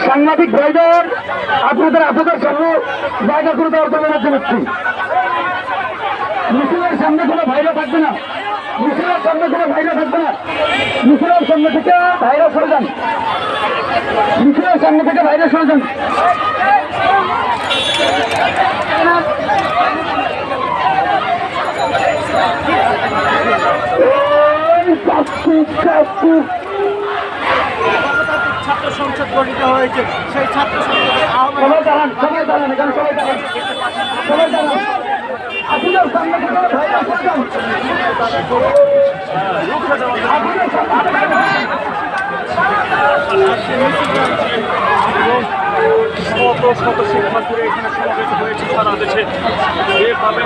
সাংবাদিক ভাইদের আপনাদের সামনে জায়গা করে দেওয়ার জন্য জানাচ্ছি। মিছিলের সামনে কোনো ভাইরা থাকবে না, মিছিলের সামনে কোনো ভাইরা থাকবে না। মিছিলের সামনে থেকে ভাইরা সরে যান, মিছিলের সামনে থেকে ভাইরা সরে যান। ছাত্র সংসদ গঠিত হয়েছে, সেই ছাত্র সংসদের সবাই দাঁড়ান, সবাই দাঁড়ান, এখানে সবাই দাঁড়ান, সবাই দাঁড়ান। আপনাদের সামনে থেকে ভাইরা সরে যান। শত শিক্ষার্থীরা এখানে সমাবেত হয়েছে সারা দেশে। এভাবে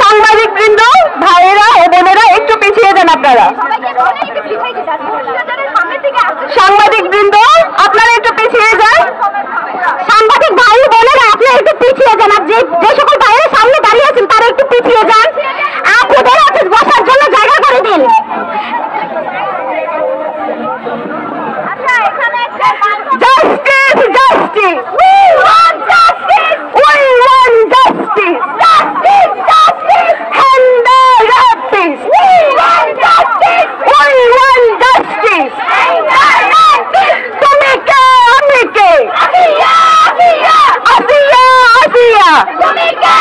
সাংবাদিক বৃন্দ, ভাইয়েরা ও বোনেরা একটু পিছিয়ে যান। আপনারা সাংবাদিক বৃন্দ, আপনারা একটু পিছিয়ে যান। সাংবাদিক ভাই বোনেরা আপনারা একটু পিছিয়ে যান। আর যে সকল ভাইয়েরা সামনে দাঁড়িয়ে আছেন তারা একটু পিছিয়ে যান। আপনাদের আছে বসার জন্য জায়গা করে দিন। Justice, justice, we want justice, we want justice, justice, justice, and the justice, we want justice, we want justice, and the justice. তুমি কে আমি কে, আসিয়া আসিয়া, আসিয়া আসিয়া, তুমি কে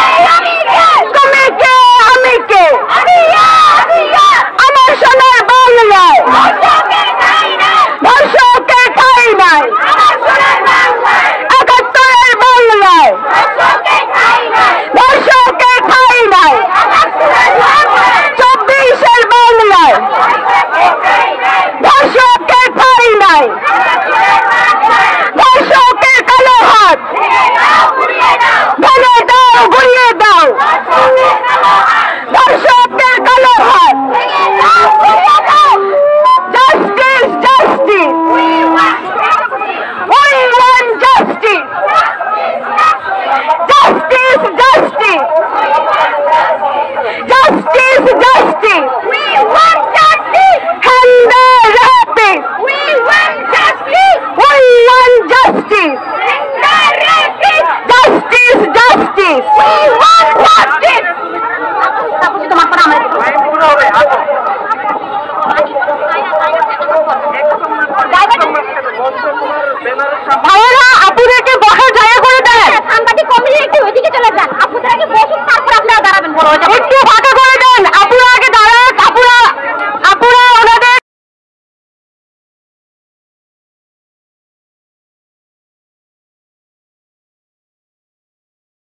আপনারা কি বসুন তারপর আপনারা দাঁড়াবেন বলো